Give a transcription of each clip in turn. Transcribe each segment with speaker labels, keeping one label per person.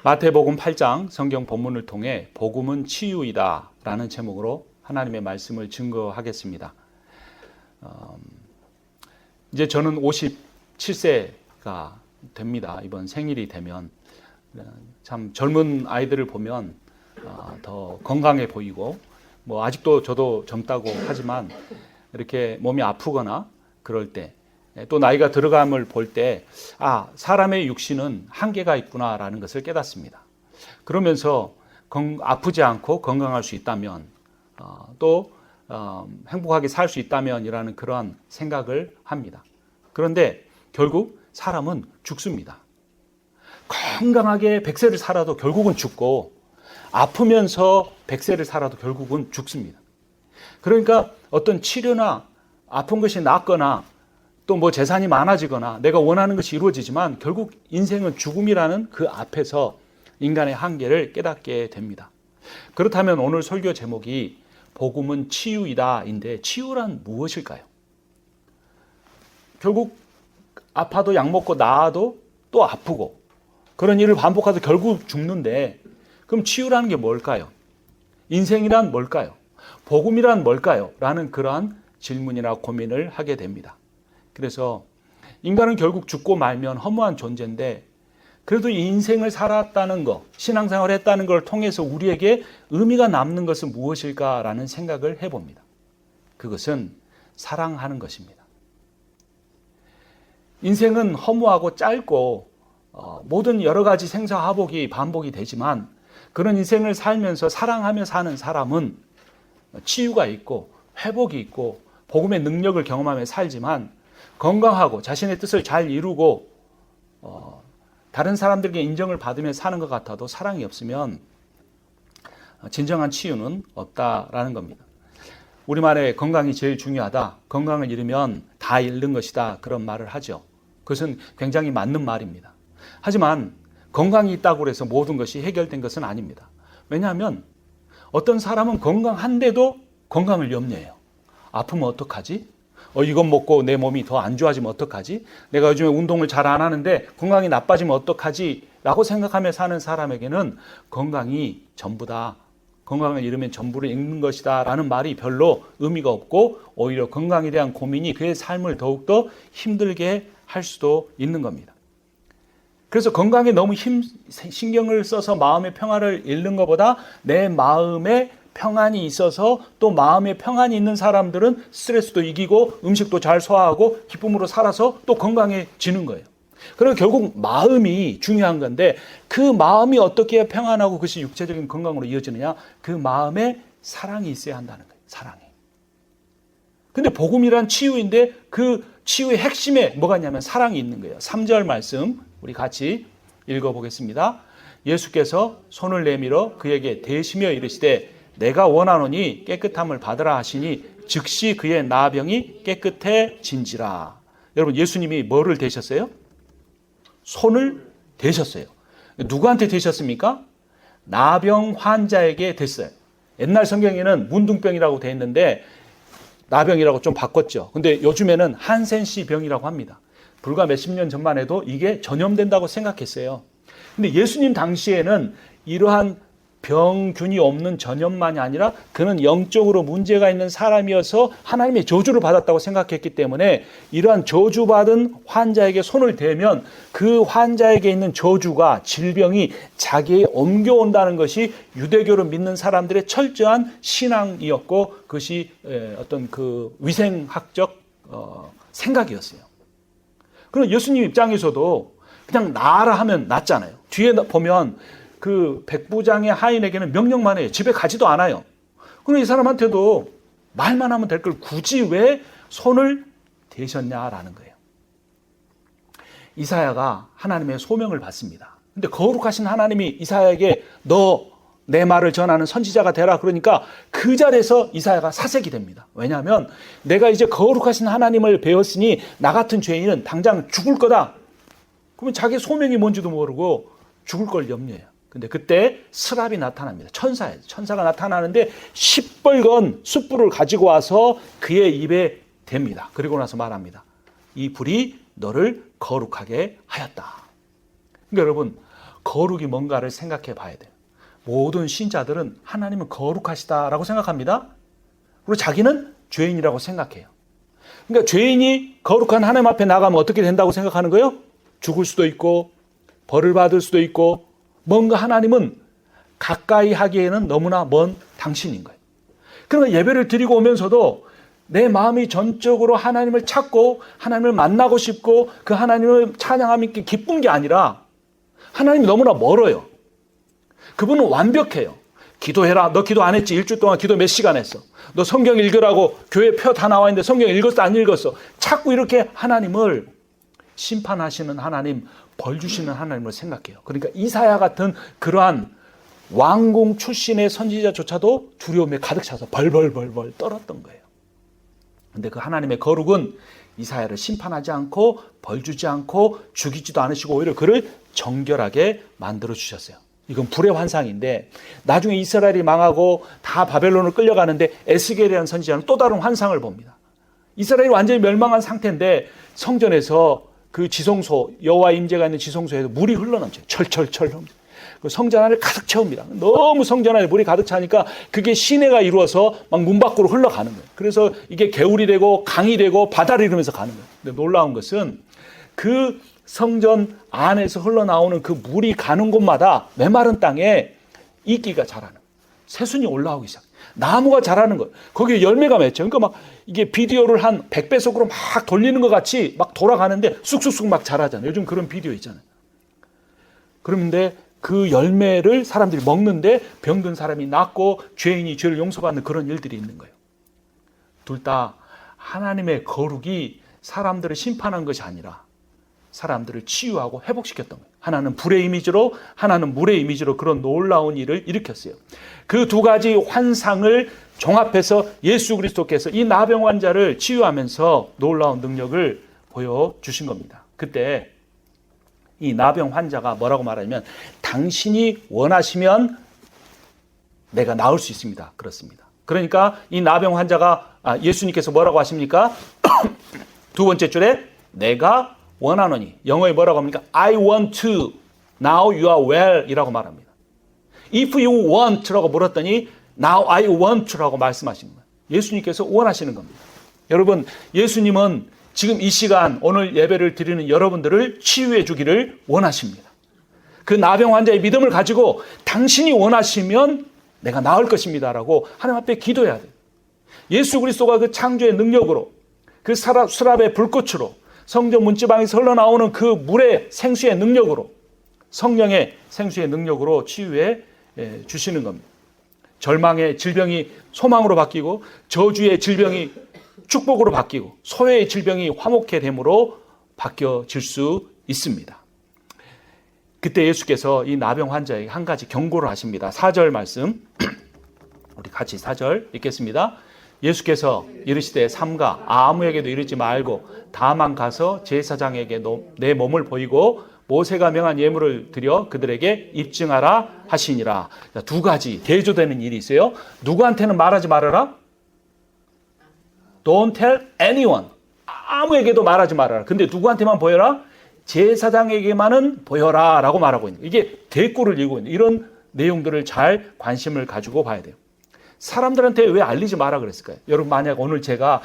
Speaker 1: 마태복음 8장 성경 본문을 통해 복음은 치유이다 라는 제목으로 하나님의 말씀을 증거하겠습니다. 이제 저는 57세가 됩니다. 이번 생일이 되면 참 젊은 아이들을 보면 더 건강해 보이고 뭐 아직도 저도 젊다고 하지만 이렇게 몸이 아프거나 그럴 때 또 나이가 들어감을 볼 때 사람의 육신은 한계가 있구나라는 것을 깨닫습니다. 그러면서 아프지 않고 건강할 수 있다면 또 행복하게 살 수 있다면이라는 그러한 생각을 합니다. 그런데 결국 사람은 죽습니다. 건강하게 100세를 살아도 결국은 죽고 아프면서 100세를 살아도 결국은 죽습니다. 그러니까 어떤 치료나 아픈 것이 낫거나 또 뭐 재산이 많아지거나 내가 원하는 것이 이루어지지만 결국 인생은 죽음이라는 그 앞에서 인간의 한계를 깨닫게 됩니다. 그렇다면 오늘 설교 제목이 복음은 치유이다인데 치유란 무엇일까요? 결국 아파도 약 먹고 나아도 또 아프고 그런 일을 반복하다 결국 죽는데 그럼 치유라는 게 뭘까요? 인생이란 뭘까요? 복음이란 뭘까요? 라는 그러한 질문이나 고민을 하게 됩니다. 그래서 인간은 결국 죽고 말면 허무한 존재인데 그래도 인생을 살았다는 것, 신앙생활을 했다는 걸 통해서 우리에게 의미가 남는 것은 무엇일까라는 생각을 해봅니다. 그것은 사랑하는 것입니다. 인생은 허무하고 짧고 모든 여러 가지 생사화복이 반복이 되지만 그런 인생을 살면서 사랑하며 사는 사람은 치유가 있고 회복이 있고 복음의 능력을 경험하며 살지만 건강하고 자신의 뜻을 잘 이루고 다른 사람들에게 인정을 받으며 사는 것 같아도 사랑이 없으면 진정한 치유는 없다라는 겁니다. 우리말에 건강이 제일 중요하다. 건강을 잃으면 다 잃는 것이다. 그런 말을 하죠. 그것은 굉장히 맞는 말입니다. 하지만 건강이 있다고 해서 모든 것이 해결된 것은 아닙니다. 왜냐하면 어떤 사람은 건강한데도 건강을 염려해요. 아프면 어떡하지? 이건 먹고 내 몸이 더 안 좋아지면 어떡하지? 내가 요즘에 운동을 잘 안 하는데 건강이 나빠지면 어떡하지? 라고 생각하며 사는 사람에게는 건강이 전부다. 건강을 잃으면 전부를 잃는 것이다 라는 말이 별로 의미가 없고 오히려 건강에 대한 고민이 그의 삶을 더욱더 힘들게 할 수도 있는 겁니다. 그래서 건강에 너무 신경을 써서 마음의 평화를 잃는 것보다 내 마음에 평안이 있어서 또 마음에 평안이 있는 사람들은 스트레스도 이기고 음식도 잘 소화하고 기쁨으로 살아서 또 건강해지는 거예요. 그리고 결국 마음이 중요한 건데 그 마음이 어떻게 평안하고 그것이 육체적인 건강으로 이어지느냐? 그 마음에 사랑이 있어야 한다는 거예요. 사랑이. 근데 복음이란 치유인데 그 치유의 핵심에 뭐가 있냐면 사랑이 있는 거예요. 3절 말씀 우리 같이 읽어보겠습니다. 예수께서 손을 내밀어 그에게 대시며 이르시되 내가 원하노니 깨끗함을 받으라 하시니 즉시 그의 나병이 깨끗해진지라. 여러분 예수님이 뭐를 대셨어요? 손을 대셨어요. 누구한테 대셨습니까? 나병 환자에게 됐어요. 옛날 성경에는 문둥병이라고 돼 있는데 나병이라고 좀 바꿨죠. 근데 요즘에는 한센시 병이라고 합니다. 불과 몇십 년 전만 해도 이게 전염된다고 생각했어요. 근데 예수님 당시에는 이러한 병균이 없는 전염만이 아니라 그는 영적으로 문제가 있는 사람이어서 하나님의 저주를 받았다고 생각했기 때문에 이러한 저주받은 환자에게 손을 대면 그 환자에게 있는 저주가 질병이 자기에 옮겨온다는 것이 유대교를 믿는 사람들의 철저한 신앙이었고 그것이 어떤 그 위생학적 생각이었어요. 그럼 예수님 입장에서도 그냥 나아라 하면 낫잖아요. 뒤에 보면 그 백부장의 하인에게는 명령만 해요. 집에 가지도 않아요. 그럼 이 사람한테도 말만 하면 될 걸 굳이 왜 손을 대셨냐라는 거예요. 이사야가 하나님의 소명을 받습니다. 근데 거룩하신 하나님이 이사야에게 너 내 말을 전하는 선지자가 되라 그러니까 그 자리에서 이사야가 사색이 됩니다. 왜냐하면 내가 이제 거룩하신 하나님을 배웠으니 나 같은 죄인은 당장 죽을 거다. 그러면 자기 소명이 뭔지도 모르고 죽을 걸 염려해요. 근데 그때 스랍이 나타납니다. 천사예요. 천사가 나타나는데 시뻘건 숯불을 가지고 와서 그의 입에 댑니다. 그리고 나서 말합니다. 이 불이 너를 거룩하게 하였다. 그러니까 여러분 거룩이 뭔가를 생각해 봐야 돼요. 모든 신자들은 하나님은 거룩하시다라고 생각합니다. 그리고 자기는 죄인이라고 생각해요. 그러니까 죄인이 거룩한 하나님 앞에 나가면 어떻게 된다고 생각하는 거예요? 죽을 수도 있고 벌을 받을 수도 있고, 뭔가 하나님은 가까이 하기에는 너무나 먼 당신인 거예요. 그러니까 예배를 드리고 오면서도 내 마음이 전적으로 하나님을 찾고 하나님을 만나고 싶고 그 하나님을 찬양하며 기쁜 게 아니라 하나님이 너무나 멀어요. 그분은 완벽해요. 기도해라. 너 기도 안 했지? 일주일 동안 기도 몇 시간 했어? 너 성경 읽으라고 교회 표 다 나와 있는데 성경 읽었어? 안 읽었어? 자꾸 이렇게 하나님을 심판하시는 하나님, 벌 주시는 하나님을 생각해요. 그러니까 이사야 같은 그러한 왕궁 출신의 선지자조차도 두려움에 가득 차서 벌벌벌벌 떨었던 거예요. 근데 그 하나님의 거룩은 이사야를 심판하지 않고 벌 주지 않고 죽이지도 않으시고 오히려 그를 정결하게 만들어 주셨어요. 이건 불의 환상인데, 나중에 이스라엘이 망하고 다 바벨론을 끌려가는데 에스겔이라는 선지자는 또 다른 환상을 봅니다. 이스라엘이 완전히 멸망한 상태인데 성전에서 그 지성소, 여호와 임재가 있는 지성소에서 물이 흘러넘쳐요. 철철철 그 성전 안을 가득 채웁니다. 너무 성전 안에 물이 가득 차니까 그게 시내가 이루어서 막 문 밖으로 흘러가는 거예요. 그래서 이게 개울이 되고 강이 되고 바다를 이루면서 가는 거예요. 근데 놀라운 것은 그 성전 안에서 흘러나오는 그 물이 가는 곳마다 메마른 땅에 이끼가 자라는 거예요. 새순이 올라오기 시작. 나무가 자라는 거예요. 거기에 열매가 맺죠. 그러니까 막 이게 비디오를 한 100배속으로 막 돌리는 것 같이 막 돌아가는데 쑥쑥쑥 막 자라잖아요. 요즘 그런 비디오 있잖아요. 그런데 그 열매를 사람들이 먹는데 병든 사람이 낫고 죄인이 죄를 용서받는 그런 일들이 있는 거예요. 둘 다 하나님의 거룩이 사람들을 심판한 것이 아니라 사람들을 치유하고 회복시켰던 거예요. 하나는 불의 이미지로, 하나는 물의 이미지로 그런 놀라운 일을 일으켰어요. 그 두 가지 환상을 종합해서 예수 그리스도께서 이 나병 환자를 치유하면서 놀라운 능력을 보여주신 겁니다. 그때 이 나병 환자가 뭐라고 말하냐면, 당신이 원하시면 내가 나을 수 있습니다. 그렇습니다. 그러니까 이 나병 환자가 예수님께서 뭐라고 하십니까? 두 번째 줄에 내가 원하노니, 영어에 뭐라고 합니까? I want to, now you are well 이라고 말합니다. If you want라고 물었더니 now I want라고 말씀하시는 거예요. 예수님께서 원하시는 겁니다. 여러분, 예수님은 지금 이 시간 오늘 예배를 드리는 여러분들을 치유해 주기를 원하십니다. 그 나병 환자의 믿음을 가지고 당신이 원하시면 내가 나을 것입니다 라고 하나님 앞에 기도해야 돼요. 예수 그리스도가 그 창조의 능력으로, 그 수랍의 불꽃으로, 성전 문지방에서 흘러나오는 그 물의 생수의 능력으로, 성령의 생수의 능력으로 치유해 주시는 겁니다. 절망의 질병이 소망으로 바뀌고, 저주의 질병이 축복으로 바뀌고, 소외의 질병이 화목의 됨으로 바뀌어질 수 있습니다. 그때 예수께서 이 나병 환자에게 한 가지 경고를 하십니다. 4절 말씀 우리 같이 4절 읽겠습니다. 예수께서 이르시되 삼가 아무에게도 이르지 말고 다만 가서 제사장에게 내 몸을 보이고 모세가 명한 예물을 드려 그들에게 입증하라 하시니라. 두 가지 대조되는 일이 있어요. 누구한테는 말하지 말아라? Don't tell anyone. 아무에게도 말하지 말아라. 근데 누구한테만 보여라? 제사장에게만은 보여라 라고 말하고 있는 거예요. 이게 대꾸를 이루고 있는 이런 내용들을 잘 관심을 가지고 봐야 돼요. 사람들한테 왜 알리지 마라 그랬을까요? 여러분, 만약 오늘 제가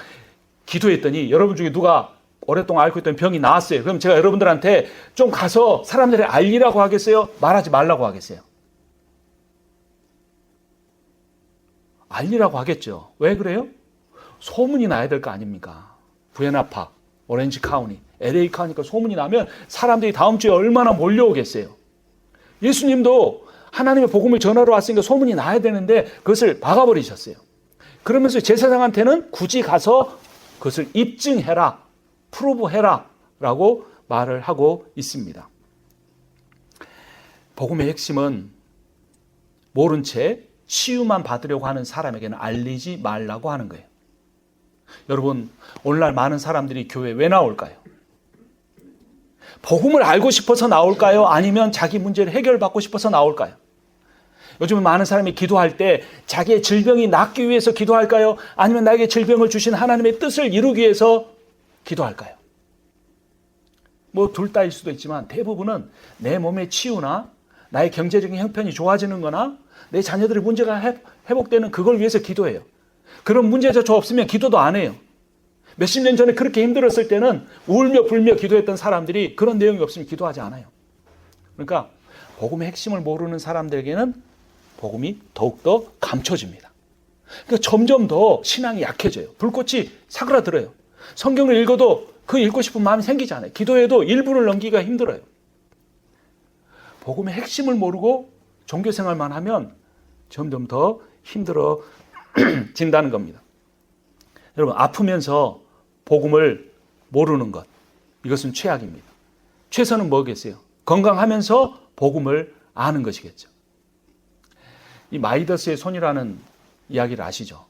Speaker 1: 기도했더니 여러분 중에 누가 오랫동안 앓고 있던 병이 나았어요. 그럼 제가 여러분들한테 좀 가서 사람들이 알리라고 하겠어요? 말하지 말라고 하겠어요? 알리라고 하겠죠. 왜 그래요? 소문이 나야 될 거 아닙니까? 부에나파, 오렌지 카운티, LA 카니까 소문이 나면 사람들이 다음 주에 얼마나 몰려오겠어요. 예수님도 하나님의 복음을 전하러 왔으니까 소문이 나야 되는데 그것을 막아버리셨어요. 그러면서 제사장한테는 굳이 가서 그것을 입증해라, 프로브해라 라고 말을 하고 있습니다. 복음의 핵심은 모른 채 치유만 받으려고 하는 사람에게는 알리지 말라고 하는 거예요. 여러분, 오늘날 많은 사람들이 교회에 왜 나올까요? 복음을 알고 싶어서 나올까요? 아니면 자기 문제를 해결받고 싶어서 나올까요? 요즘 많은 사람이 기도할 때 자기의 질병이 낫기 위해서 기도할까요? 아니면 나에게 질병을 주신 하나님의 뜻을 이루기 위해서 기도할까요? 뭐 둘 다일 수도 있지만 대부분은 내 몸의 치유나 나의 경제적인 형편이 좋아지는 거나 내 자녀들의 문제가 회복되는 그걸 위해서 기도해요. 그런 문제조차 없으면 기도도 안 해요. 몇십 년 전에 그렇게 힘들었을 때는 울며 불며 기도했던 사람들이 그런 내용이 없으면 기도하지 않아요. 그러니까 복음의 핵심을 모르는 사람들에게는 복음이 더욱더 감춰집니다. 그러니까 점점 더 신앙이 약해져요. 불꽃이 사그라들어요. 성경을 읽어도 그 읽고 싶은 마음이 생기지 않아요. 기도해도 1분을 넘기기가 힘들어요. 복음의 핵심을 모르고 종교생활만 하면 점점 더 힘들어진다는 겁니다. 여러분, 아프면서 복음을 모르는 것, 이것은 최악입니다. 최선은 뭐겠어요? 건강하면서 복음을 아는 것이겠죠. 이 마이더스의 손이라는 이야기를 아시죠?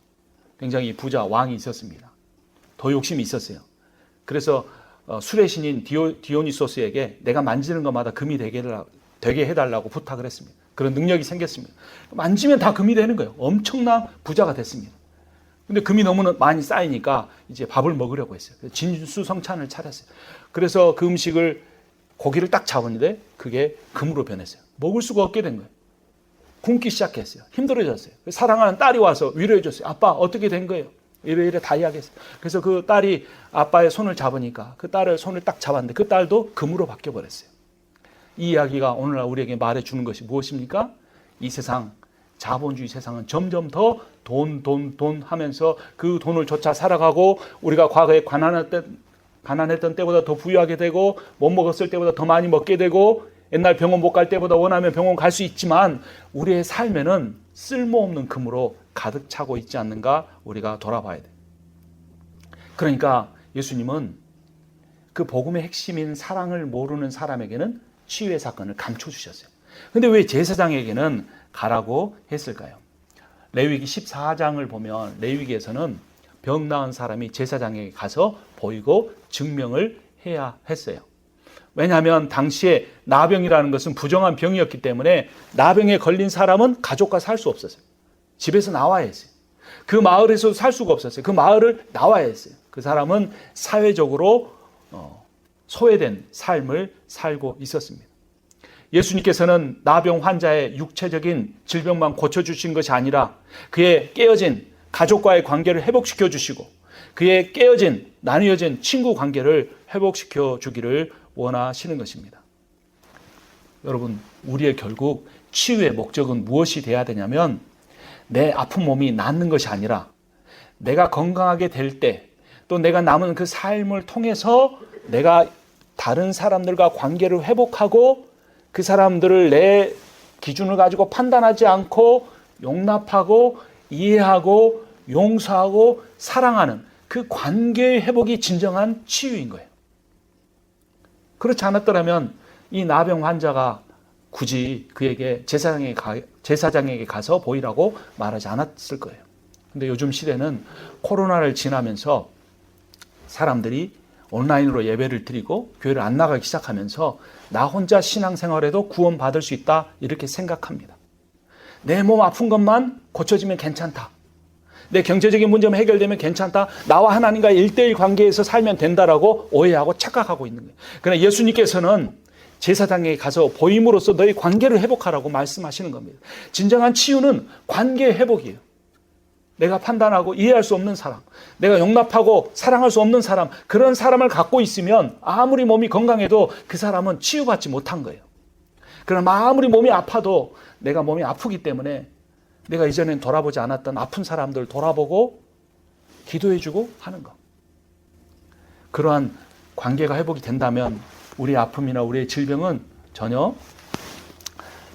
Speaker 1: 굉장히 부자 왕이 있었습니다. 더 욕심이 있었어요. 그래서 술의 신인 디오니소스에게 내가 만지는 것마다 금이 되게 해달라고 부탁을 했습니다. 그런 능력이 생겼습니다. 만지면 다 금이 되는 거예요. 엄청난 부자가 됐습니다. 근데 금이 너무 많이 쌓이니까 이제 밥을 먹으려고 했어요. 진수성찬을 차렸어요. 그래서 그 음식을, 고기를 딱 잡았는데 그게 금으로 변했어요. 먹을 수가 없게 된 거예요. 굶기 시작했어요. 힘들어졌어요. 사랑하는 딸이 와서 위로해 줬어요. 아빠, 어떻게 된 거예요? 이래 다 이야기했어요. 그래서 그 딸이 아빠의 손을 잡으니까 그 딸의 손을 딱 잡았는데 그 딸도 금으로 바뀌어버렸어요. 이 이야기가 오늘날 우리에게 말해주는 것이 무엇입니까? 이 세상, 자본주의 세상은 점점 더 돈 하면서 그 돈을 쫓아 살아가고, 우리가 과거에 가난했던 때보다 더 부유하게 되고, 못 먹었을 때보다 더 많이 먹게 되고, 옛날 병원 못 갈 때보다 원하면 병원 갈 수 있지만 우리의 삶에는 쓸모없는 금으로 가득 차고 있지 않는가 우리가 돌아봐야 돼요. 그러니까 예수님은 그 복음의 핵심인 사랑을 모르는 사람에게는 치유의 사건을 감춰주셨어요. 근데 왜 제사장에게는 가라고 했을까요? 레위기 14장을 보면 레위기에서는 병 나은 사람이 제사장에게 가서 보이고 증명을 해야 했어요. 왜냐하면 당시에 나병이라는 것은 부정한 병이었기 때문에 나병에 걸린 사람은 가족과 살 수 없었어요. 집에서 나와야 했어요. 그 마을에서 살 수가 없었어요. 그 마을을 나와야 했어요. 그 사람은 사회적으로 소외된 삶을 살고 있었습니다. 예수님께서는 나병 환자의 육체적인 질병만 고쳐주신 것이 아니라 그의 깨어진 가족과의 관계를 회복시켜 주시고 그의 깨어진 나뉘어진 친구 관계를 회복시켜 주기를 원하시는 것입니다. 여러분, 우리의 결국 치유의 목적은 무엇이 돼야 되냐면 내 아픈 몸이 낫는 것이 아니라 내가 건강하게 될 때, 또 내가 남은 그 삶을 통해서 내가 다른 사람들과 관계를 회복하고 그 사람들을 내 기준을 가지고 판단하지 않고 용납하고 이해하고 용서하고 사랑하는 그 관계의 회복이 진정한 치유인 거예요. 그렇지 않았더라면 이 나병 환자가 굳이 그에게 제사장에게 가서 보이라고 말하지 않았을 거예요. 근데 요즘 시대는 코로나를 지나면서 사람들이 온라인으로 예배를 드리고 교회를 안 나가기 시작하면서 나 혼자 신앙생활에도 구원받을 수 있다 이렇게 생각합니다. 내 몸 아픈 것만 고쳐지면 괜찮다. 내 경제적인 문제만 해결되면 괜찮다. 나와 하나님과 1:1 관계에서 살면 된다라고 오해하고 착각하고 있는 거예요. 그러나 예수님께서는 제사장에게 가서 보임으로써 너희 관계를 회복하라고 말씀하시는 겁니다. 진정한 치유는 관계 회복이에요. 내가 판단하고 이해할 수 없는 사람, 내가 용납하고 사랑할 수 없는 사람, 그런 사람을 갖고 있으면 아무리 몸이 건강해도 그 사람은 치유받지 못한 거예요. 그러나 아무리 몸이 아파도 내가 몸이 아프기 때문에 내가 이전엔 돌아보지 않았던 아픈 사람들 돌아보고 기도해주고 하는 것. 그러한 관계가 회복이 된다면 우리의 아픔이나 우리의 질병은 전혀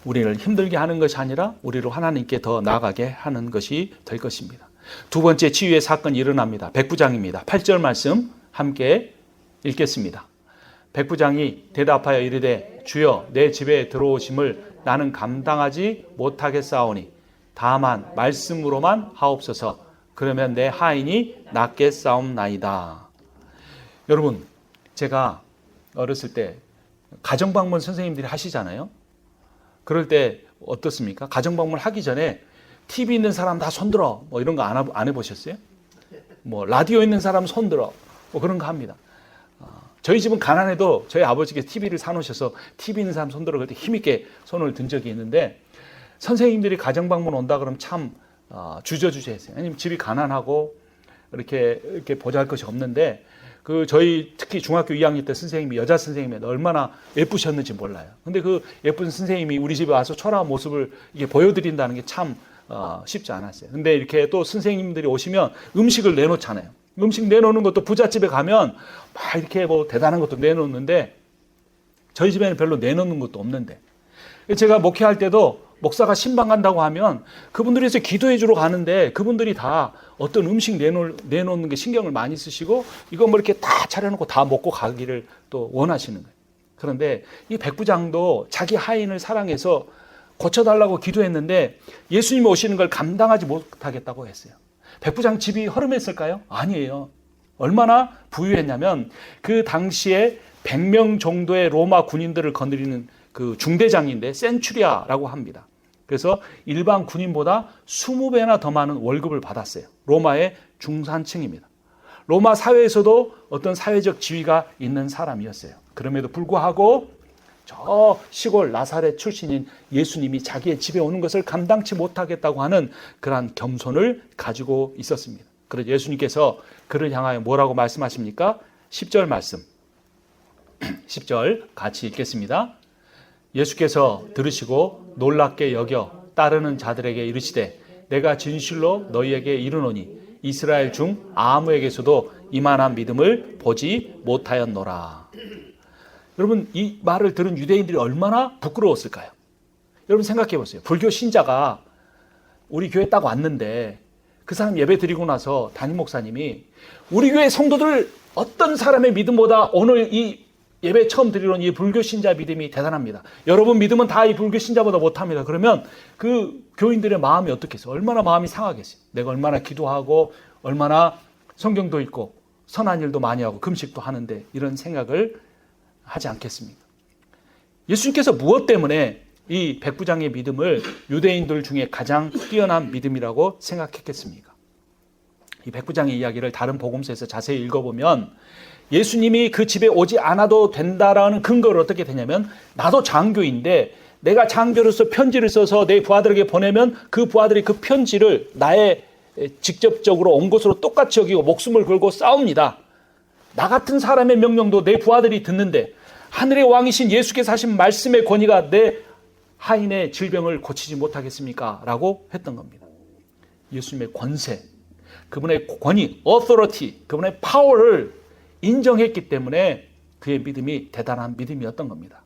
Speaker 1: 우리를 힘들게 하는 것이 아니라 우리를 하나님께 더 나아가게 하는 것이 될 것입니다. 두 번째 치유의 사건이 일어납니다. 백부장입니다. 8절 말씀 함께 읽겠습니다. 백부장이 대답하여 이르되 주여 내 집에 들어오심을 나는 감당하지 못하겠사오니 다만 말씀으로만 하옵소서. 그러면 내 하인이 낫겠사옵나이다. 여러분, 제가 어렸을 때 가정방문 선생님들이 하시잖아요. 그럴 때 어떻습니까? 가정방문 하기 전에 TV 있는 사람 다 손들어 뭐 이런 거 안 해보셨어요? 뭐 라디오 있는 사람 손들어 뭐 그런 거 합니다. 저희 집은 가난해도 저희 아버지께서 TV를 사놓으셔서 TV 있는 사람 손들어 그럴 때 힘있게 손을 든 적이 있는데, 선생님들이 가정방문 온다 그러면 참 주저주저했어요. 아니면 집이 가난하고 이렇게 보잘것이 없는데, 저희 특히 중학교 2학년 때 선생님이 여자 선생님이 얼마나 예쁘셨는지 몰라요. 근데 그 예쁜 선생님이 우리 집에 와서 초라한 모습을 이게 보여드린다는 게 참 쉽지 않았어요. 근데 이렇게 또 선생님들이 오시면 음식을 내놓잖아요. 음식 내놓는 것도 부잣집에 가면 막 이렇게 뭐 대단한 것도 내놓는데, 저희 집에는 별로 내놓는 것도 없는데, 제가 목회할 때도 목사가 신방 간다고 하면 그분들이 해서 기도해 주러 가는데, 그분들이 다 어떤 음식 내놓는 게 신경을 많이 쓰시고, 이거 뭐 이렇게 다 차려놓고 다 먹고 가기를 또 원하시는 거예요. 그런데 이 백부장도 자기 하인을 사랑해서 고쳐달라고 기도했는데, 예수님이 오시는 걸 감당하지 못하겠다고 했어요. 백부장 집이 허름했을까요? 아니에요. 얼마나 부유했냐면, 그 당시에 100명 정도의 로마 군인들을 거느리는 그 중대장인데, 센츄리아라고 합니다. 그래서 일반 군인보다 20배나 더 많은 월급을 받았어요. 로마의 중산층입니다. 로마 사회에서도 어떤 사회적 지위가 있는 사람이었어요. 그럼에도 불구하고 저 시골 나사렛 출신인 예수님이 자기의 집에 오는 것을 감당치 못하겠다고 하는 그러한 겸손을 가지고 있었습니다. 그래서 예수님께서 그를 향하여 뭐라고 말씀하십니까? 10절 말씀. 10절 같이 읽겠습니다. 예수께서 들으시고 놀랍게 여겨 따르는 자들에게 이르시되, 내가 진실로 너희에게 이르노니 이스라엘 중 아무에게서도 이만한 믿음을 보지 못하였노라. 여러분, 이 말을 들은 유대인들이 얼마나 부끄러웠을까요? 여러분 생각해 보세요. 불교 신자가 우리 교회 딱 왔는데, 그 사람 예배 드리고 나서 담임 목사님이 우리 교회 성도들 어떤 사람의 믿음보다 오늘 이 예배 처음 드리러 온 이 불교 신자 믿음이 대단합니다. 여러분 믿음은 다 이 불교 신자보다 못합니다. 그러면 그 교인들의 마음이 어떻겠어요? 얼마나 마음이 상하겠어요? 내가 얼마나 기도하고 얼마나 성경도 읽고 선한 일도 많이 하고 금식도 하는데 이런 생각을 하지 않겠습니까? 예수님께서 무엇 때문에 이 백부장의 믿음을 유대인들 중에 가장 뛰어난 믿음이라고 생각했겠습니까? 이 백부장의 이야기를 다른 복음서에서 자세히 읽어보면 예수님이 그 집에 오지 않아도 된다라는 근거를 어떻게 되냐면, 나도 장교인데 내가 장교로서 편지를 써서 내 부하들에게 보내면 그 부하들이 그 편지를 나의 직접적으로 온 것으로 똑같이 여기고 목숨을 걸고 싸웁니다. 나 같은 사람의 명령도 내 부하들이 듣는데 하늘의 왕이신 예수께서 하신 말씀의 권위가 내 하인의 질병을 고치지 못하겠습니까? 라고 했던 겁니다. 예수님의 권세, 그분의 권위, authority, 그분의 파워를 인정했기 때문에 그의 믿음이 대단한 믿음이었던 겁니다.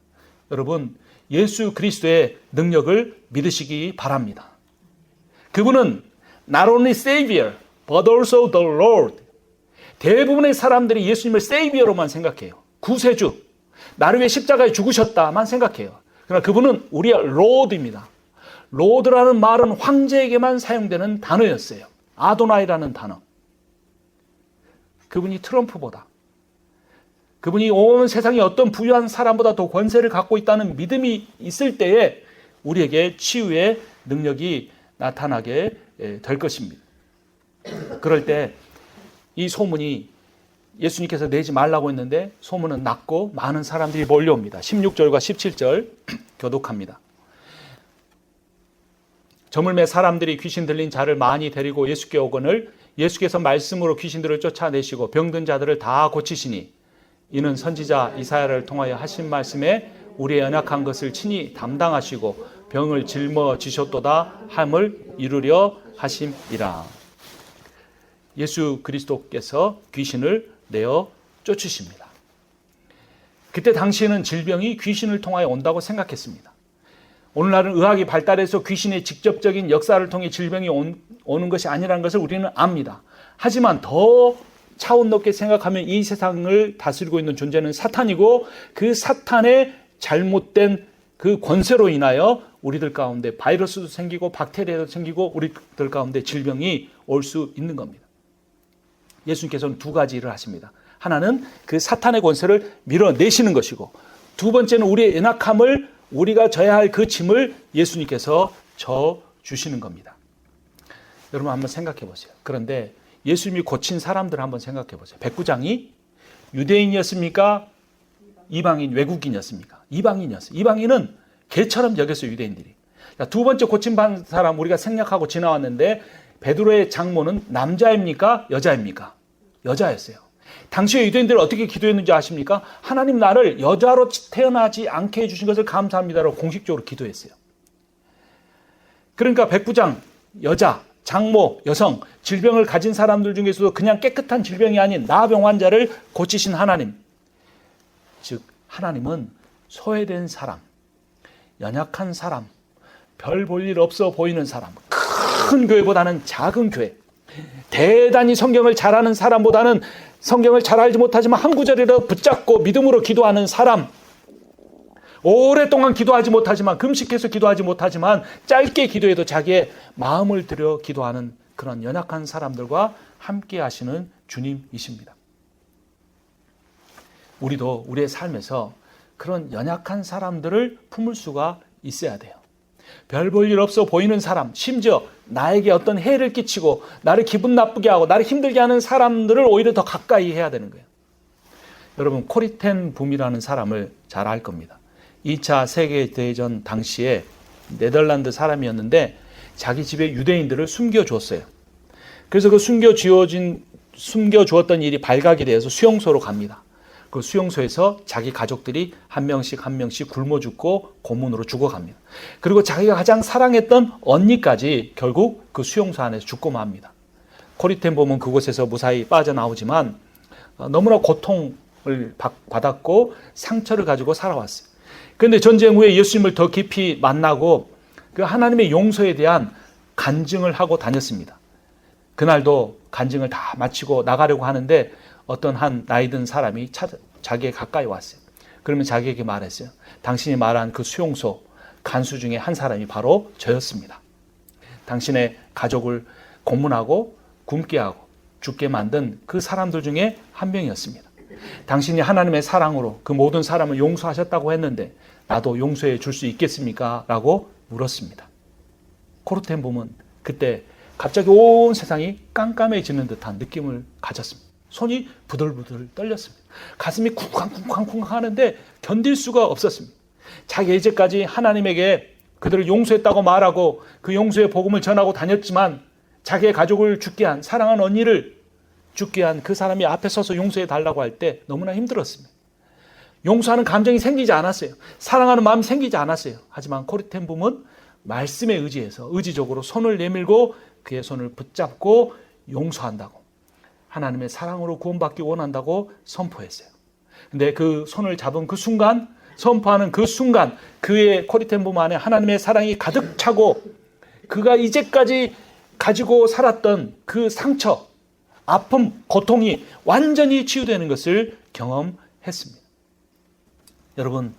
Speaker 1: 여러분, 예수 그리스도의 능력을 믿으시기 바랍니다. 그분은 not only Savior, but also the Lord. 대부분의 사람들이 예수님을 Savior로만 생각해요. 구세주, 나를 위해 십자가에 죽으셨다만 생각해요. 그러나 그분은 우리의 Lord입니다. Lord라는 말은 황제에게만 사용되는 단어였어요. 아도나이라는 단어. 그분이 트럼프보다, 그분이 온 세상에 어떤 부유한 사람보다 더 권세를 갖고 있다는 믿음이 있을 때에 우리에게 치유의 능력이 나타나게 될 것입니다. 그럴 때 이 소문이 예수님께서 내지 말라고 했는데 소문은 났고 많은 사람들이 몰려옵니다. 16절과 17절 교독합니다. 저물매 사람들이 귀신 들린 자를 많이 데리고 예수께 오거늘 예수께서 말씀으로 귀신들을 쫓아내시고 병든 자들을 다 고치시니 이는 선지자 이사야를 통하여 하신 말씀에 우리의 연약한 것을 친히 담당하시고 병을 짊어지셨도다 함을 이루려 하심이라. 예수 그리스도께서 귀신을 내어 쫓으십니다. 그때 당시에는 질병이 귀신을 통하여 온다고 생각했습니다. 오늘날은 의학이 발달해서 귀신의 직접적인 역사를 통해 질병이 오는 것이 아니라는 것을 우리는 압니다. 하지만 더 차원 높게 생각하면 이 세상을 다스리고 있는 존재는 사탄이고, 그 사탄의 잘못된 그 권세로 인하여 우리들 가운데 바이러스도 생기고 박테리아도 생기고 우리들 가운데 질병이 올 수 있는 겁니다. 예수님께서는 두 가지 일을 하십니다. 하나는 그 사탄의 권세를 밀어내시는 것이고, 두 번째는 우리의 연약함을, 우리가 져야 할 그 짐을 예수님께서 져 주시는 겁니다. 여러분 한번 생각해 보세요. 그런데 예수님이 고친 사람들 한번 생각해 보세요. 백부장이 유대인이었습니까? 이방인, 외국인이었습니까? 이방인이었어요. 이방인은 개처럼 여겼어요, 유대인들이. 두 번째 고침받은 사람 우리가 생략하고 지나왔는데 베드로의 장모는 남자입니까? 여자입니까? 여자였어요. 당시의 유대인들은 어떻게 기도했는지 아십니까? 하나님 나를 여자로 태어나지 않게 해주신 것을 감사합니다라고 공식적으로 기도했어요. 그러니까 백부장, 여자, 장모, 여성, 질병을 가진 사람들 중에서도 그냥 깨끗한 질병이 아닌 나병 환자를 고치신 하나님. 즉 하나님은 소외된 사람, 연약한 사람, 별 볼 일 없어 보이는 사람, 큰 교회보다는 작은 교회, 대단히 성경을 잘하는 사람보다는 성경을 잘 알지 못하지만 한 구절이라도 붙잡고 믿음으로 기도하는 사람, 오랫동안 기도하지 못하지만, 금식해서 기도하지 못하지만 짧게 기도해도 자기의 마음을 들여 기도하는 그런 연약한 사람들과 함께 하시는 주님이십니다. 우리도 우리의 삶에서 그런 연약한 사람들을 품을 수가 있어야 돼요. 별 볼 일 없어 보이는 사람, 심지어 나에게 어떤 해를 끼치고 나를 기분 나쁘게 하고 나를 힘들게 하는 사람들을 오히려 더 가까이 해야 되는 거예요. 여러분, 코리 텐 붐이라는 사람을 잘 알 겁니다. 2차 세계대전 당시에 네덜란드 사람이었는데 자기 집에 유대인들을 숨겨주었어요. 그래서 그 숨겨주었던 일이 발각이 되어서 수용소로 갑니다. 그 수용소에서 자기 가족들이 한 명씩 굶어 죽고 고문으로 죽어갑니다. 그리고 자기가 가장 사랑했던 언니까지 결국 그 수용소 안에서 죽고 맙니다. 코리 텐 붐은 그곳에서 무사히 빠져나오지만 너무나 고통을 받았고 상처를 가지고 살아왔어요. 그런데 전쟁 후에 예수님을 더 깊이 만나고 그 하나님의 용서에 대한 간증을 하고 다녔습니다. 그날도 간증을 다 마치고 나가려고 하는데 어떤 한 나이 든 사람이 자기에 가까이 왔어요. 그러면 자기에게 말했어요. 당신이 말한 그 수용소 간수 중에 한 사람이 바로 저였습니다. 당신의 가족을 고문하고 굶게 하고 죽게 만든 그 사람들 중에 한 명이었습니다. 당신이 하나님의 사랑으로 그 모든 사람을 용서하셨다고 했는데 나도 용서해 줄 수 있겠습니까? 라고 물었습니다. 코리 텐 붐은 그때 갑자기 온 세상이 깜깜해지는 듯한 느낌을 가졌습니다. 손이 부들부들 떨렸습니다. 가슴이 쿵쾅쿵쾅쿵쾅 하는데 견딜 수가 없었습니다. 자기 이제까지 하나님에게 그들을 용서했다고 말하고 그 용서의 복음을 전하고 다녔지만 자기의 가족을 죽게 한, 사랑하는 언니를 죽게 한 그 사람이 앞에 서서 용서해 달라고 할 때 너무나 힘들었습니다. 용서하는 감정이 생기지 않았어요. 사랑하는 마음이 생기지 않았어요. 하지만 코리 텐 붐은 말씀에 의지해서 의지적으로 손을 내밀고 그의 손을 붙잡고 용서한다고, 하나님의 사랑으로 구원받기 원한다고 선포했어요. 근데 그 손을 잡은 그 순간, 선포하는 그 순간 그의 코리 텐 붐 안에 하나님의 사랑이 가득 차고 그가 이제까지 가지고 살았던 그 상처, 아픔, 고통이 완전히 치유되는 것을 경험했습니다. 여러분,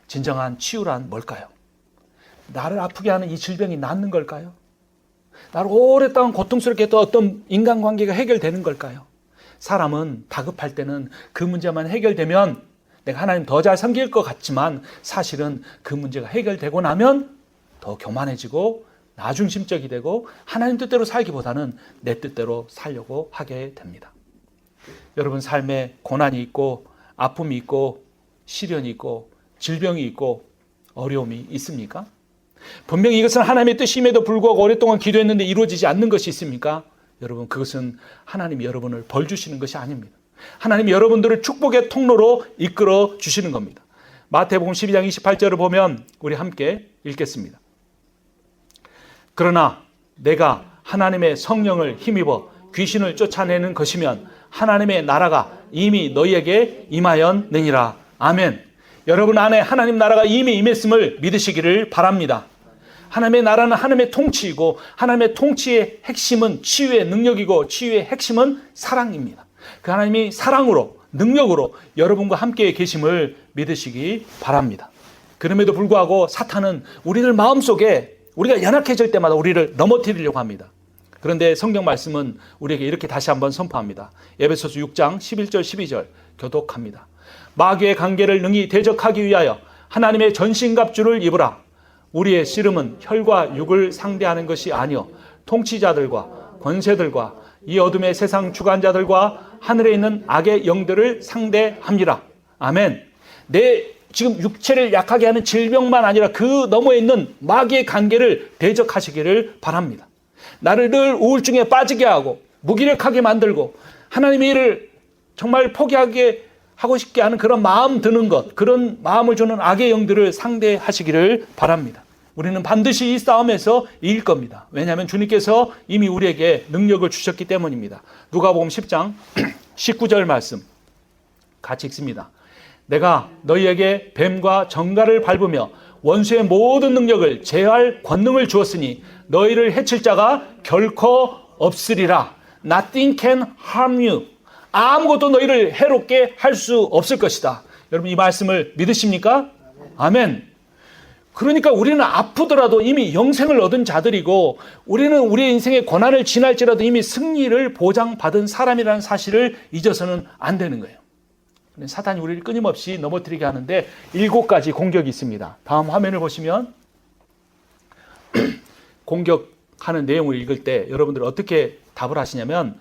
Speaker 1: 진정한 치유란 뭘까요? 나를 아프게 하는 이 질병이 낫는 걸까요? 나를 오랫동안 고통스럽게 했던 어떤 인간관계가 해결되는 걸까요? 사람은 다급할 때는 그 문제만 해결되면 내가 하나님 더 잘 섬길 것 같지만 사실은 그 문제가 해결되고 나면 더 교만해지고 나중심적이 되고 하나님 뜻대로 살기보다는 내 뜻대로 살려고 하게 됩니다. 여러분, 삶에 고난이 있고 아픔이 있고 시련이 있고 질병이 있고 어려움이 있습니까? 분명히 이것은 하나님의 뜻임에도 불구하고 오랫동안 기도했는데 이루어지지 않는 것이 있습니까? 여러분, 그것은 하나님이 여러분을 벌 주시는 것이 아닙니다. 하나님이 여러분들을 축복의 통로로 이끌어 주시는 겁니다. 마태복음 12장 28절을 보면 우리 함께 읽겠습니다. 그러나 내가 하나님의 성령을 힘입어 귀신을 쫓아내는 것이면 하나님의 나라가 이미 너희에게 임하였느니라. 아멘. 여러분 안에 하나님 나라가 이미 임했음을 믿으시기를 바랍니다. 하나님의 나라는 하나님의 통치이고 하나님의 통치의 핵심은 치유의 능력이고 치유의 핵심은 사랑입니다. 그 하나님이 사랑으로, 능력으로 여러분과 함께 계심을 믿으시기 바랍니다. 그럼에도 불구하고 사탄은 우리들 마음속에 우리가 연약해질 때마다 우리를 넘어뜨리려고 합니다. 그런데 성경 말씀은 우리에게 이렇게 다시 한번 선포합니다. 에베소서 6장 11절 12절 교독합니다. 마귀의 관계를 능히 대적하기 위하여 하나님의 전신갑주를 입으라. 우리의 씨름은 혈과 육을 상대하는 것이 아니요 통치자들과 권세들과 이 어둠의 세상 주관자들과 하늘에 있는 악의 영들을 상대합니다. 아멘. 내 지금 육체를 약하게 하는 질병만 아니라 그 너머에 있는 마귀의 관계를 대적하시기를 바랍니다. 나를 늘 우울증에 빠지게 하고 무기력하게 만들고 하나님의 일을 정말 포기하게 하고 싶게 하는 그런 마음 드는 것, 그런 마음을 주는 악의 영들을 상대하시기를 바랍니다. 우리는 반드시 이 싸움에서 이길 겁니다. 왜냐하면 주님께서 이미 우리에게 능력을 주셨기 때문입니다. 누가복음 10장 19절 말씀 같이 읽습니다. 내가 너희에게 뱀과 정갈을 밟으며 원수의 모든 능력을 제할 권능을 주었으니 너희를 해칠 자가 결코 없으리라. Nothing can harm you. 아무것도 너희를 해롭게 할 수 없을 것이다. 여러분 이 말씀을 믿으십니까? 아멘. 그러니까 우리는 아프더라도 이미 영생을 얻은 자들이고 우리는 우리의 인생의 고난을 지날지라도 이미 승리를 보장받은 사람이라는 사실을 잊어서는 안 되는 거예요. 사탄이 우리를 끊임없이 넘어뜨리게 하는데 7가지 공격이 있습니다. 다음 화면을 보시면 공격하는 내용을 읽을 때 여러분들 어떻게 답을 하시냐면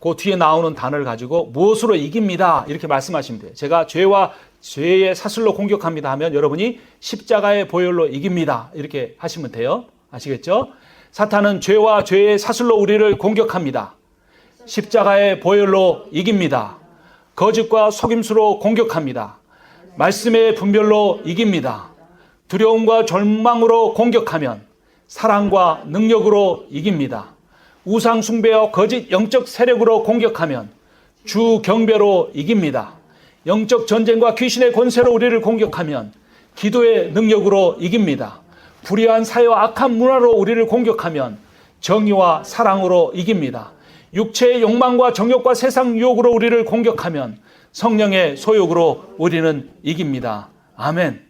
Speaker 1: 그 뒤에 나오는 단어를 가지고 무엇으로 이깁니다 이렇게 말씀하시면 돼요. 제가 죄와 죄의 사슬로 공격합니다 하면 여러분이 십자가의 보혈로 이깁니다 이렇게 하시면 돼요. 아시겠죠? 사탄은 죄와 죄의 사슬로 우리를 공격합니다. 십자가의 보혈로 이깁니다. 거짓과 속임수로 공격합니다. 말씀의 분별로 이깁니다. 두려움과 절망으로 공격하면 사랑과 능력으로 이깁니다. 우상 숭배와 거짓 영적 세력으로 공격하면 주 경배로 이깁니다. 영적 전쟁과 귀신의 권세로 우리를 공격하면 기도의 능력으로 이깁니다. 불의한 사회와 악한 문화로 우리를 공격하면 정의와 사랑으로 이깁니다. 육체의 욕망과 정욕과 세상 유혹으로 우리를 공격하면 성령의 소욕으로 우리는 이깁니다. 아멘.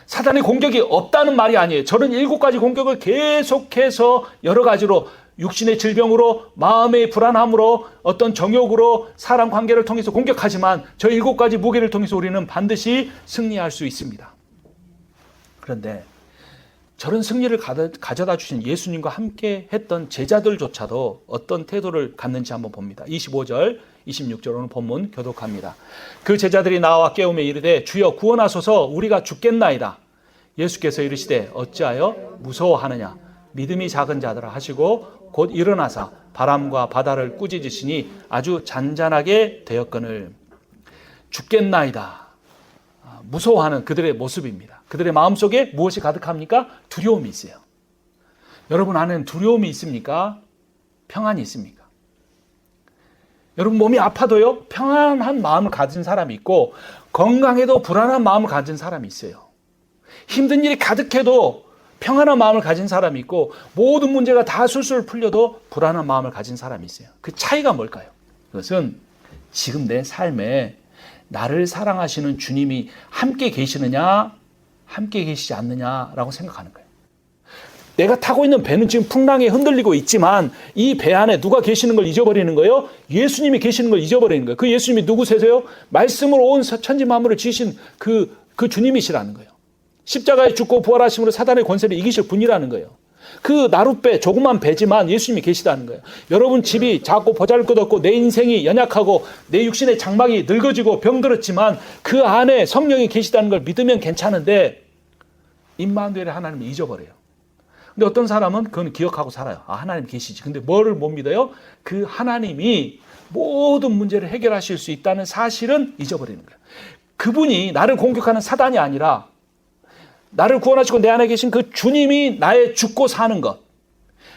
Speaker 1: 사단의 공격이 없다는 말이 아니에요. 저는 7가지 공격을 계속해서 여러 가지로 육신의 질병으로 마음의 불안함으로 어떤 정욕으로 사람 관계를 통해서 공격하지만 저 7가지 무게를 통해서 우리는 반드시 승리할 수 있습니다. 그런데 저런 승리를 가져다 주신 예수님과 함께 했던 제자들조차도 어떤 태도를 갖는지 한번 봅니다. 25절, 26절 오늘 본문 교독합니다. 그 제자들이 나와 깨우며 이르되 주여 구원하소서 우리가 죽겠나이다. 예수께서 이르시되 어찌하여 무서워하느냐 믿음이 작은 자들아 하시고 곧 일어나사 바람과 바다를 꾸짖으시니 아주 잔잔하게 되었거늘. 죽겠나이다. 무서워하는 그들의 모습입니다. 그들의 마음속에 무엇이 가득합니까? 두려움이 있어요. 여러분 안에는 두려움이 있습니까? 평안이 있습니까? 여러분 몸이 아파도요 평안한 마음을 가진 사람이 있고 건강해도 불안한 마음을 가진 사람이 있어요. 힘든 일이 가득해도 평안한 마음을 가진 사람이 있고 모든 문제가 다 술술 풀려도 불안한 마음을 가진 사람이 있어요. 그 차이가 뭘까요? 그것은 지금 내 삶에 나를 사랑하시는 주님이 함께 계시느냐 함께 계시지 않느냐라고 생각하는 거예요. 내가 타고 있는 배는 지금 풍랑에 흔들리고 있지만 이 배 안에 누가 계시는 걸 잊어버리는 거예요? 예수님이 계시는 걸 잊어버리는 거예요. 그 예수님이 누구세요? 말씀으로 온 천지 만물을 지으신 그 주님이시라는 거예요. 십자가에 죽고 부활하심으로 사단의 권세를 이기실 분이라는 거예요. 그 나룻배 조그만 배지만 예수님이 계시다는 거예요. 여러분 집이 작고 보잘것없고 내 인생이 연약하고 내 육신의 장막이 늙어지고 병들었지만 그 안에 성령이 계시다는 걸 믿으면 괜찮은데 임마누엘의 하나님을 잊어버려요. 근데 어떤 사람은 그건 기억하고 살아요. 아, 하나님 계시지. 근데 뭐를 못 믿어요? 그 하나님이 모든 문제를 해결하실 수 있다는 사실은 잊어버리는 거예요. 그분이 나를 공격하는 사단이 아니라 나를 구원하시고 내 안에 계신 그 주님이 나의 죽고 사는 것,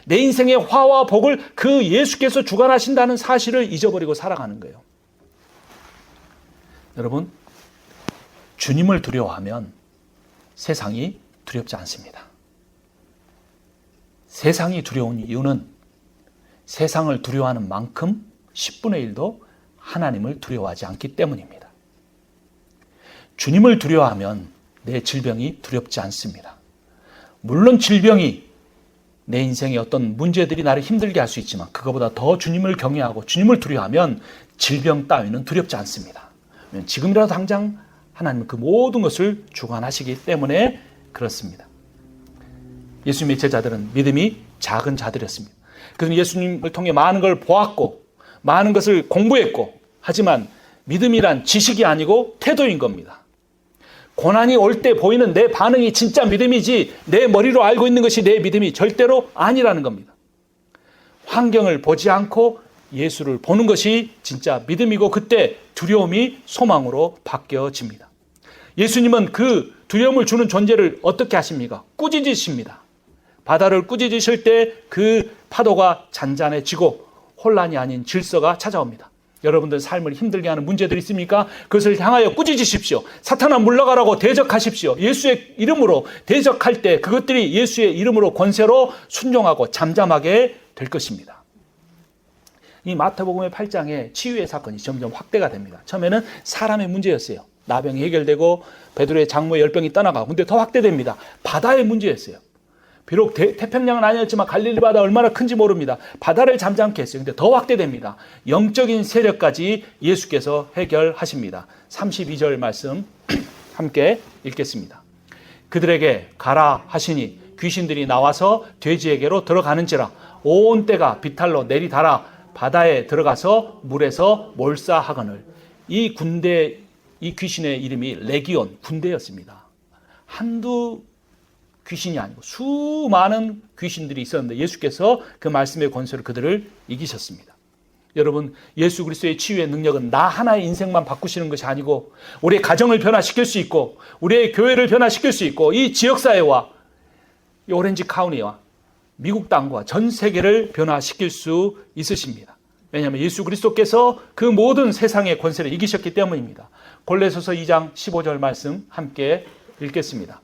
Speaker 1: 내 인생의 화와 복을 그 예수께서 주관하신다는 사실을 잊어버리고 살아가는 거예요. 여러분, 주님을 두려워하면 세상이 두렵지 않습니다. 세상이 두려운 이유는 세상을 두려워하는 만큼 10분의 1도 하나님을 두려워하지 않기 때문입니다. 주님을 두려워하면 내 질병이 두렵지 않습니다. 물론 질병이 내 인생의 어떤 문제들이 나를 힘들게 할 수 있지만 그거보다 더 주님을 경외하고 주님을 두려워하면 질병 따위는 두렵지 않습니다. 지금이라도 당장 하나님은 그 모든 것을 주관하시기 때문에 그렇습니다. 예수님의 제자들은 믿음이 작은 자들이었습니다. 그래서 예수님을 통해 많은 걸 보았고 많은 것을 공부했고 하지만 믿음이란 지식이 아니고 태도인 겁니다. 고난이 올 때 보이는 내 반응이 진짜 믿음이지 내 머리로 알고 있는 것이 내 믿음이 절대로 아니라는 겁니다. 환경을 보지 않고 예수를 보는 것이 진짜 믿음이고 그때 두려움이 소망으로 바뀌어집니다. 예수님은 그 두려움을 주는 존재를 어떻게 하십니까? 꾸짖으십니다. 바다를 꾸짖으실 때 그 파도가 잔잔해지고 혼란이 아닌 질서가 찾아옵니다. 여러분들 삶을 힘들게 하는 문제들이 있습니까? 그것을 향하여 꾸짖으십시오. 사탄아 물러가라고 대적하십시오. 예수의 이름으로 대적할 때 그것들이 예수의 이름으로 권세로 순종하고 잠잠하게 될 것입니다. 이 마태복음의 8장에 치유의 사건이 점점 확대가 됩니다. 처음에는 사람의 문제였어요. 나병이 해결되고 베드로의 장모의 열병이 떠나가고 근데 더 확대됩니다. 바다의 문제였어요. 비록 태평양은 아니었지만 갈릴리 바다 얼마나 큰지 모릅니다. 바다를 잠잠케 했어요. 근데 더 확대됩니다. 영적인 세력까지 예수께서 해결하십니다. 32절 말씀 함께 읽겠습니다. 그들에게 가라 하시니 귀신들이 나와서 돼지에게로 들어가는지라 온 때가 비탈로 내리달아 바다에 들어가서 물에서 몰사하거늘. 이 귀신의 이름이 레기온, 군대였습니다. 한두 귀신이 아니고 수많은 귀신들이 있었는데 예수께서 그 말씀의 권세로 그들을 이기셨습니다. 여러분, 예수 그리스도의 치유의 능력은 나 하나의 인생만 바꾸시는 것이 아니고 우리의 가정을 변화시킬 수 있고 우리의 교회를 변화시킬 수 있고 이 지역사회와 이 오렌지 카운티와 미국 땅과 전 세계를 변화시킬 수 있으십니다. 왜냐하면 예수 그리스도께서 그 모든 세상의 권세를 이기셨기 때문입니다. 골로새서 2장 15절 말씀 함께 읽겠습니다.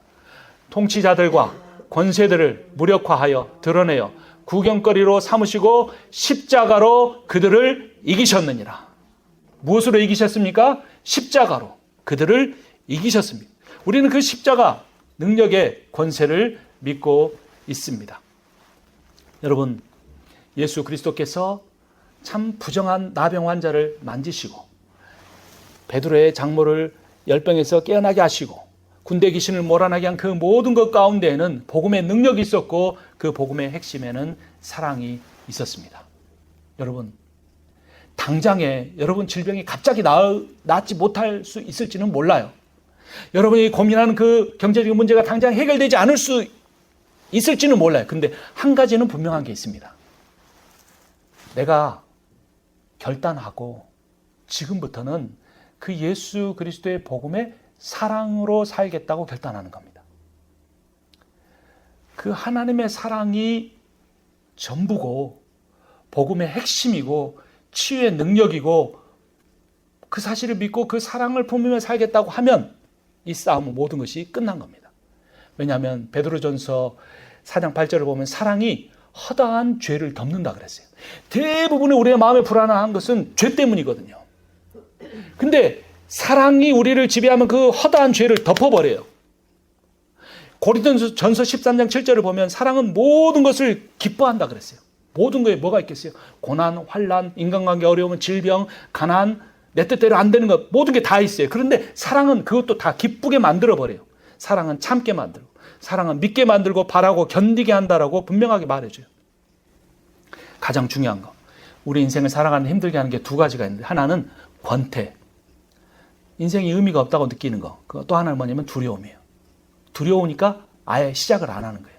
Speaker 1: 통치자들과 권세들을 무력화하여 드러내어 구경거리로 삼으시고 십자가로 그들을 이기셨느니라. 무엇으로 이기셨습니까? 십자가로 그들을 이기셨습니다. 우리는 그 십자가 능력의 권세를 믿고 있습니다. 여러분, 예수 그리스도께서 참 부정한 나병 환자를 만지시고 베드로의 장모를 열병에서 깨어나게 하시고 군대 귀신을 몰아나게 한 그 모든 것 가운데에는 복음의 능력이 있었고 그 복음의 핵심에는 사랑이 있었습니다. 여러분, 당장에 여러분 질병이 갑자기 낫지 못할 수 있을지는 몰라요. 여러분이 고민하는 그 경제적인 문제가 당장 해결되지 않을 수 있을지는 몰라요. 근데 한 가지는 분명한 게 있습니다. 내가 결단하고 지금부터는 그 예수 그리스도의 복음의 사랑으로 살겠다고 결단하는 겁니다. 그 하나님의 사랑이 전부고 복음의 핵심이고 치유의 능력이고 그 사실을 믿고 그 사랑을 품으며 살겠다고 하면 이 싸움은 모든 것이 끝난 겁니다. 왜냐하면 베드로전서 4장 8절을 보면 사랑이 허다한 죄를 덮는다 그랬어요. 대부분의 우리의 마음에 불안한 것은 죄 때문이거든요. 근데 사랑이 우리를 지배하면 그 허다한 죄를 덮어버려요. 고린도전서 13장 7절을 보면 사랑은 모든 것을 기뻐한다 그랬어요. 모든 거에 뭐가 있겠어요? 고난, 환난, 인간관계 어려움, 질병, 가난, 내 뜻대로 안 되는 것 모든 게 다 있어요. 그런데 사랑은 그것도 다 기쁘게 만들어버려요. 사랑은 참게 만들고 사랑은 믿게 만들고 바라고 견디게 한다라고 분명하게 말해줘요. 가장 중요한 거, 우리 인생을 살아가는 힘들게 하는 게 두 가지가 있는데 하나는 권태, 인생이 의미가 없다고 느끼는 거. 또 하나는 뭐냐면 두려움이에요. 두려우니까 아예 시작을 안 하는 거예요.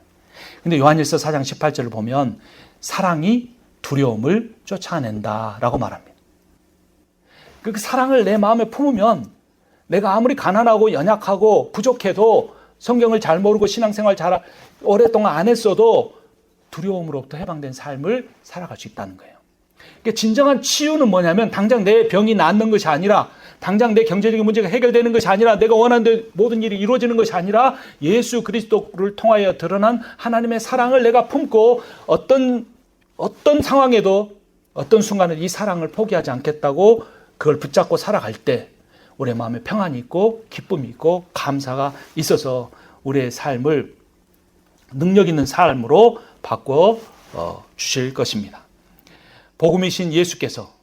Speaker 1: 근데 요한일서 4장 18절을 보면 사랑이 두려움을 쫓아낸다라고 말합니다. 그 사랑을 내 마음에 품으면 내가 아무리 가난하고 연약하고 부족해도 성경을 잘 모르고 신앙생활 잘 오랫동안 안 했어도 두려움으로부터 해방된 삶을 살아갈 수 있다는 거예요. 그러니까 진정한 치유는 뭐냐면 당장 내 병이 낫는 것이 아니라 당장 내 경제적인 문제가 해결되는 것이 아니라 내가 원하는 모든 일이 이루어지는 것이 아니라 예수 그리스도를 통하여 드러난 하나님의 사랑을 내가 품고 어떤 상황에도 어떤 순간에 이 사랑을 포기하지 않겠다고 그걸 붙잡고 살아갈 때 우리의 마음에 평안이 있고 기쁨이 있고 감사가 있어서 우리의 삶을 능력 있는 삶으로 바꿔 주실 것입니다. 복음이신 예수께서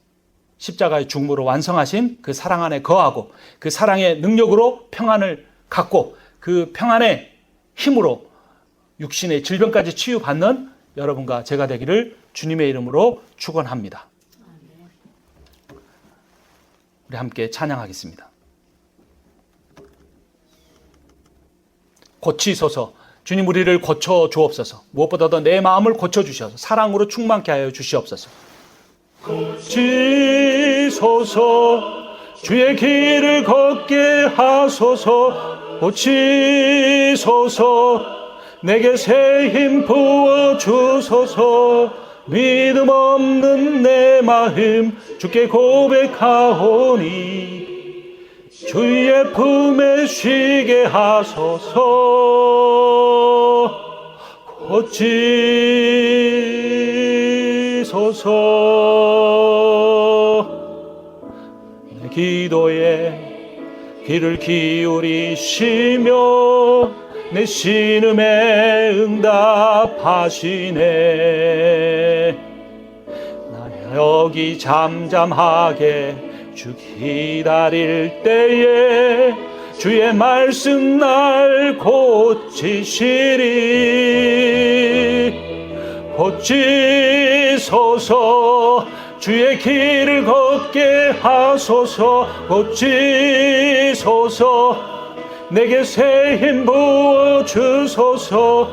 Speaker 1: 십자가의 죽음으로 완성하신 그 사랑 안에 거하고 그 사랑의 능력으로 평안을 갖고 그 평안의 힘으로 육신의 질병까지 치유받는 여러분과 제가 되기를 주님의 이름으로 축원합니다. 우리 함께 찬양하겠습니다. 고치소서. 주님 우리를 고쳐 주옵소서. 무엇보다도 내 마음을 고쳐 주셔서 사랑으로 충만케 하여 주시옵소서. 고치소서. 주의 길을 걷게 하소서. 고치소서. 내게 새 힘 부어 주소서. 믿음 없는 내 마음 주께 고백하오니 주의 품에 쉬게 하소서. 고치소서. 내 기도에 귀를 기울이시며 내 신음에 응답하시네. 나 여기 잠잠하게 주 기다릴 때에 주의 말씀 날 고치시리. 고치소서. 주의 길을 걷게 하소서. 고치소서. 내게 새 힘 부어 주소서.